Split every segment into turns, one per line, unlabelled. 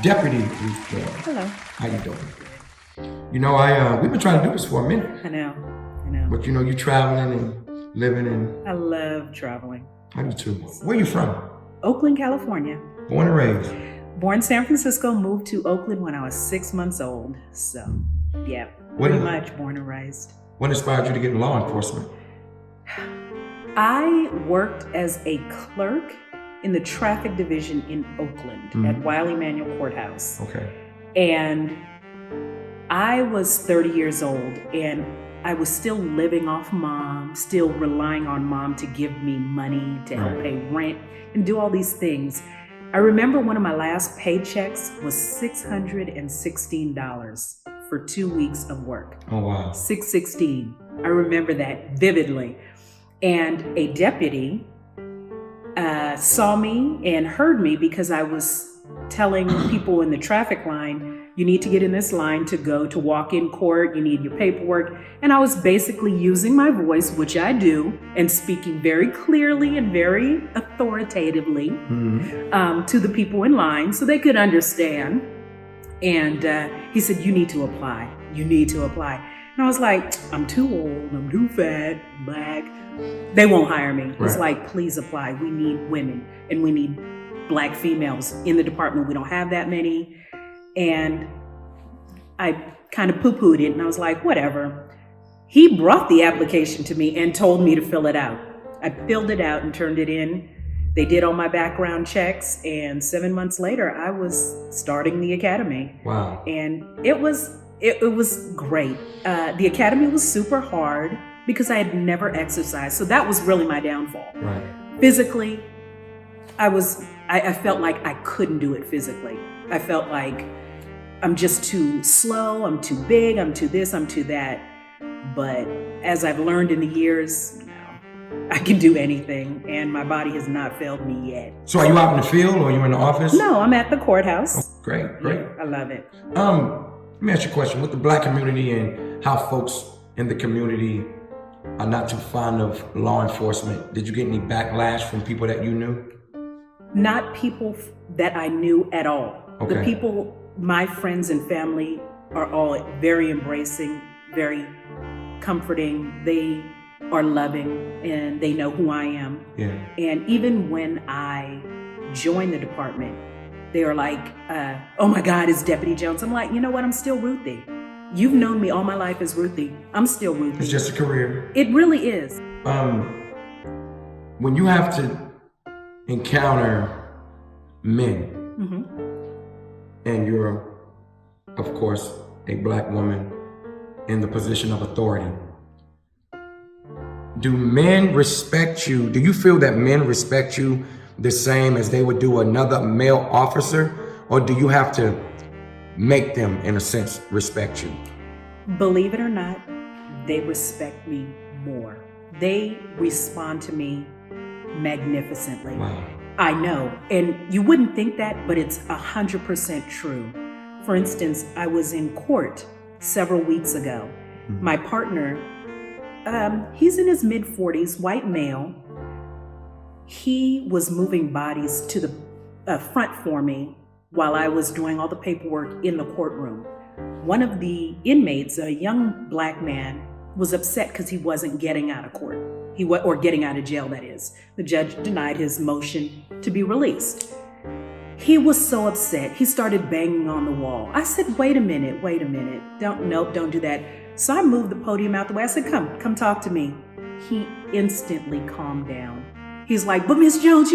Deputy Ruth.
Hello.
How you doing? You know, we've been trying to do this for a minute.
I know.
But you know, you traveling and living in.
I love traveling.
I do too. Where you from?
Oakland, California.
Born and raised.
Born in San Francisco, moved to Oakland when I was 6 months old. So, yeah, pretty much born and raised.
What inspired you to get in law enforcement?
I worked as a clerk in the traffic division in Oakland at Wiley Manual Courthouse.
Okay.
And I was 30 years old and I was still living off mom, still relying on mom to give me money to help pay rent and do all these things. I remember one of my last paychecks was $616 for 2 weeks of work.
Oh, wow.
$616. I remember that vividly. And a deputy saw me and heard me because I was telling people in the traffic line, you need to get in this line to go to walk in court, you need your paperwork. And I was basically using my voice, which I do, and speaking very clearly and very authoritatively to the people in line so they could understand. And he said, you need to apply. You need to apply. And I was like, I'm too old, I'm too fat, black. They won't hire me. He's like, please apply. We need women and we need black females in the department. We don't have that many. And I kind of poo-pooed it and I was like, whatever. He brought the application to me and told me to fill it out. I filled it out and turned it in. They did all my background checks and 7 months later, I was starting the academy.
Wow.
And it was great. The academy was super hard because I had never exercised. So that was really my downfall.
Right.
Physically, I felt like I couldn't do it physically. I felt like I'm just too slow, I'm too big, I'm too this, I'm too that. But as I've learned in the years, I can do anything and my body has not failed me yet.
So are you out in the field or are you in the office?
No, I'm at the courthouse.
Oh, great.
Yeah, I love it.
Let me ask you a question. With the black community and how folks in the community are not too fond of law enforcement, did you get any backlash from people that you knew?
Not people that I knew at all.
Okay.
The people, my friends and family are all very embracing, very comforting. They are loving and they know who I am.
Yeah.
And even when I joined the department, they were like, oh my God, it's Deputy Jones. I'm like, you know what? I'm still Ruthie. You've known me all my life as Ruthie. I'm still Ruthie.
It's just a career.
It really is.
When you have to encounter men, and you're, of course, a black woman in the position of authority, do men respect you? Do you feel that men respect you the same as they would do another male officer? Or do you have to make them, in a sense, respect you?
Believe it or not, they respect me more. They respond to me magnificently.
Wow.
I know, and you wouldn't think that, but it's 100% true. For instance, I was in court several weeks ago. My partner, he's in his mid-40s, white male. He was moving bodies to the front for me while I was doing all the paperwork in the courtroom. One of the inmates, a young black man, was upset because he wasn't getting out of court. Or getting out of jail, that is. The judge denied his motion to be released. He was so upset. He started banging on the wall. I said, wait a minute. Don't do that. So I moved the podium out the way. I said, come talk to me. He instantly calmed down. He's like, but Miss Jones,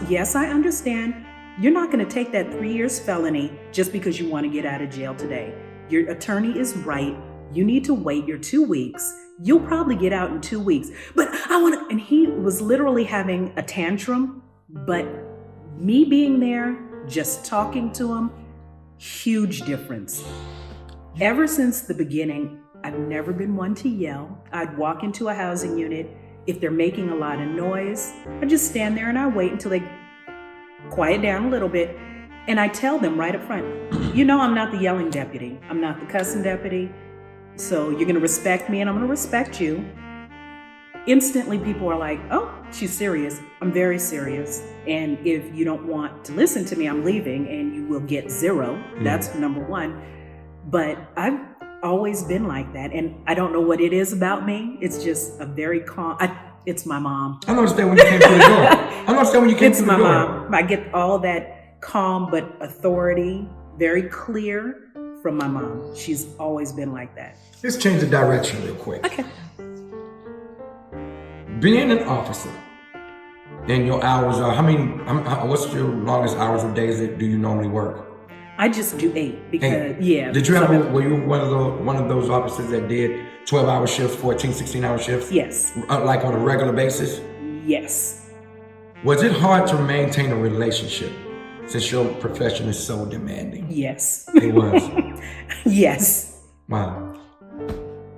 yes, I understand. You're not going to take that 3 years felony just because you want to get out of jail today. Your attorney is right. You need to wait your 2 weeks. You'll probably get out in 2 weeks. But I want to, and he was literally having a tantrum, but me being there, just talking to him, huge difference. Ever since the beginning, I've never been one to yell. I'd walk into a housing unit. If they're making a lot of noise, I just stand there and I wait until they quiet down a little bit. And I tell them right up front, I'm not the yelling deputy. I'm not the cussing deputy. So you're going to respect me and I'm going to respect you. instantly people are like, oh, she's serious. I'm very serious. And if you don't want to listen to me, I'm leaving, and you will get 0. That's number one. But I've always been like that. And I don't know what it is about me. It's just a very calm, it's my mom.
I noticed that when you came through the door. I noticed that when you came through the door. It's my
mom. I get all that calm but authority, very clear from my mom. She's always been like that.
Let's change the direction real quick.
Okay.
Being an officer, and your hours are, what's your longest hours of days that do you normally work?
I just do 8 because, 8. Yeah.
Did you ever, were you one of those officers that did 12-hour shifts, 14, 16-hour shifts?
Yes.
Like on a regular basis?
Yes.
Was it hard to maintain a relationship since your profession is so demanding?
Yes.
It was?
Yes.
Wow.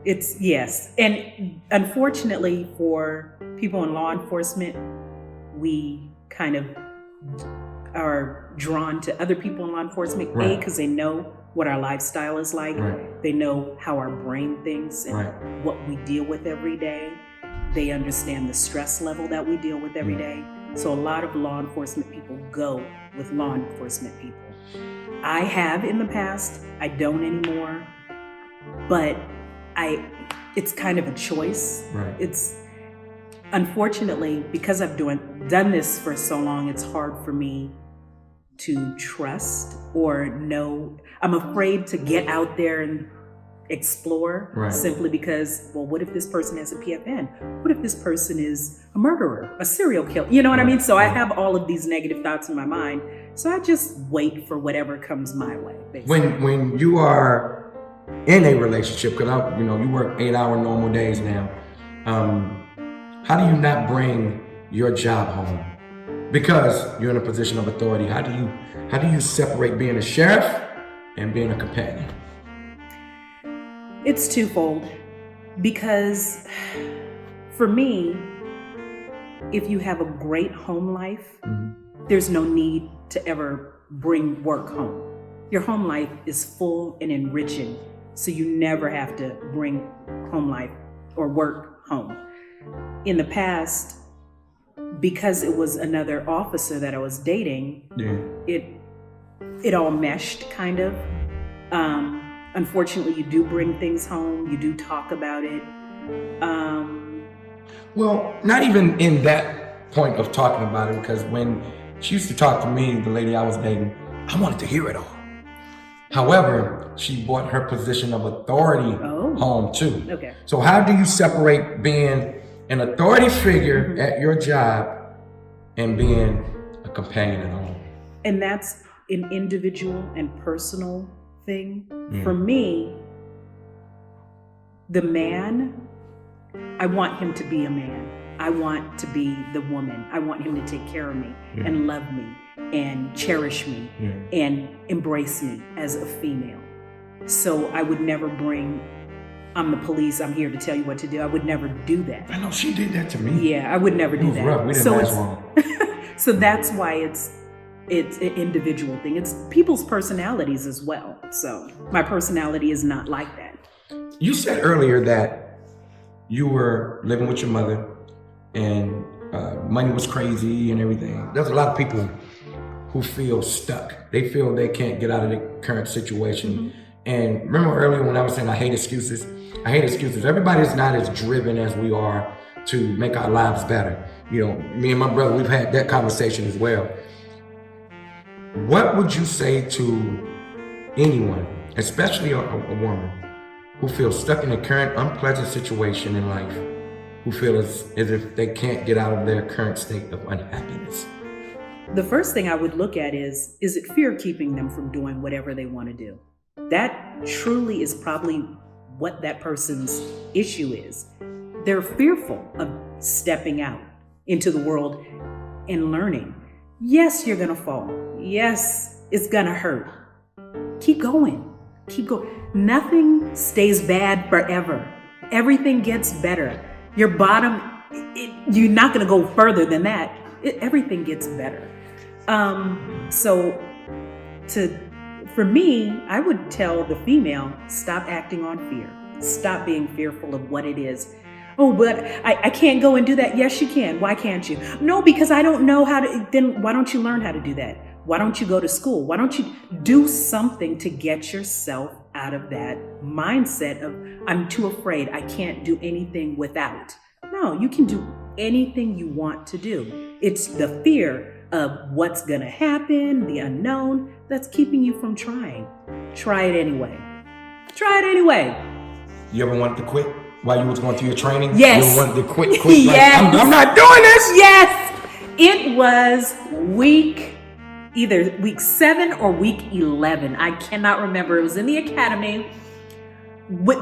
It's yes. And unfortunately for people in law enforcement, we kind of are drawn to other people in law enforcement,
right.
because they know what our lifestyle is like.
Right.
They know how our brain thinks and
right.
what we deal with every day. They understand the stress level that we deal with every day. So a lot of law enforcement people go with law enforcement people. I have in the past, I don't anymore, but it's kind of a choice.
Right.
It's unfortunately, because I've done this for so long, it's hard for me to trust or know. I'm afraid to get out there and explore,
right.
simply because, well, what if this person has a PFN? What if this person is a murderer, a serial killer? You know what right. I mean? So I have all of these negative thoughts in my mind. So I just wait for whatever comes my way. Basically.
When you are in a relationship, because you work 8-hour normal days now, how do you not bring your job home? Because you're in a position of authority. How do you separate being a sheriff and being a companion?
It's twofold. Because for me, if you have a great home life, there's no need to ever bring work home. Your home life is full and enriching, so you never have to bring home life or work home. In the past, because it was another officer that I was dating, it all meshed kind of. Unfortunately, you do bring things home, you do talk about it.
Well, not even in that point of talking about it, because when she used to talk to me, the lady I was dating, I wanted to hear it all. However, she brought her position of authority home too.
Okay.
So how do you separate being an authority figure at your job and being a companion at home?
And that's an individual and personal thing. For me, the man, I want him to be a man. I want to be the woman. I want him to take care of me and love me and cherish me and embrace me as a female. So I would never bring, I'm the police, I'm here to tell you what to do. I would never do that.
I know she did that to me.
Yeah, I would never do that.
Rough. We didn't last long.
So that's why it's an individual thing. It's people's personalities as well. So my personality is not like that.
You said earlier that you were living with your mother and money was crazy and everything. There's a lot of people who feel stuck. They feel they can't get out of their current situation. And remember earlier when I was saying I hate excuses? I hate excuses. Everybody's not as driven as we are to make our lives better. Me and my brother, we've had that conversation as well. What would you say to anyone, especially a woman, who feels stuck in a current unpleasant situation in life, who feel as if they can't get out of their current state of unhappiness?
The first thing I would look at is it fear keeping them from doing whatever they want to do? That truly is probably what that person's issue is. They're fearful of stepping out into the world and learning. Yes, you're gonna fall. Yes, it's gonna hurt. Keep going. Keep going. Nothing stays bad forever. Everything gets better. Your bottom, you're not gonna go further than that. Everything gets better. For me, I would tell the female, stop acting on fear. Stop being fearful of what it is. Oh, but I can't go and do that. Yes, you can. Why can't you? No, because I don't know how to. Then why don't you learn how to do that? Why don't you go to school? Why don't you do something to get yourself out of that mindset of, I'm too afraid, I can't do anything without. No, you can do anything you want to do. It's the fear of what's going to happen, the unknown, that's keeping you from trying. Try it anyway. Try it anyway.
You ever wanted to quit while you was going through your training?
Yes.
You ever wanted to quit?
Yes.
Like, I'm not doing this.
Yes. It was either week 7 or week 11. I cannot remember. It was in the academy.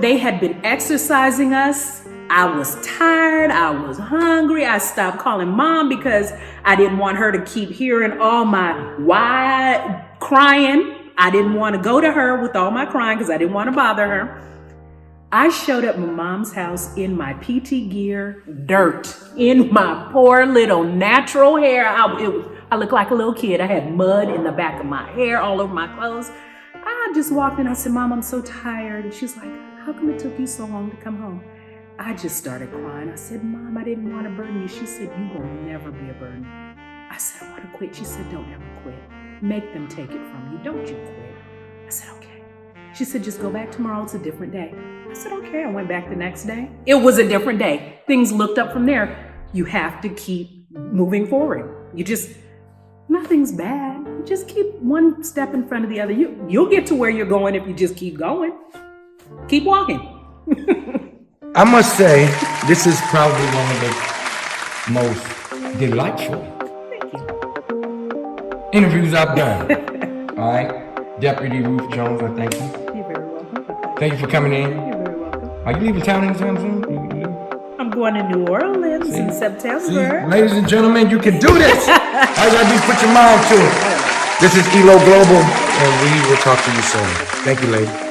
They had been exercising us. I was tired. I was hungry. I stopped calling mom because I didn't want her to keep hearing all my why crying. I didn't want to go to her with all my crying because I didn't want to bother her. I showed up at my mom's house in my PT gear, dirt in my poor little natural hair. I looked like a little kid. I had mud in the back of my hair, all over my clothes. I just walked in. I said, Mom, I'm so tired. And she's like, how come it took you so long to come home? I just started crying. I said, Mom, I didn't want to burden you. She said, you will never be a burden. I said, I want to quit. She said, don't ever quit. Make them take it from you. Don't you quit. I said, okay. She said, just go back tomorrow. It's a different day. I said, okay. I went back the next day. It was a different day. Things looked up from there. You have to keep moving forward. Nothing's bad. You just keep one step in front of the other. You'll get to where you're going if you just keep going. Keep walking.
I must say, this is probably one of the most delightful interviews I've done. All right. Deputy Ruth Jones, I thank you.
You're very welcome.
Thank you for coming in.
You're very welcome.
Are you leaving town anytime soon?
I'm going to New Orleans in September.
See, ladies and gentlemen, you can do this. All you gotta do is put your mind to it. This is ELO Global, and we will talk to you soon. Thank you, lady.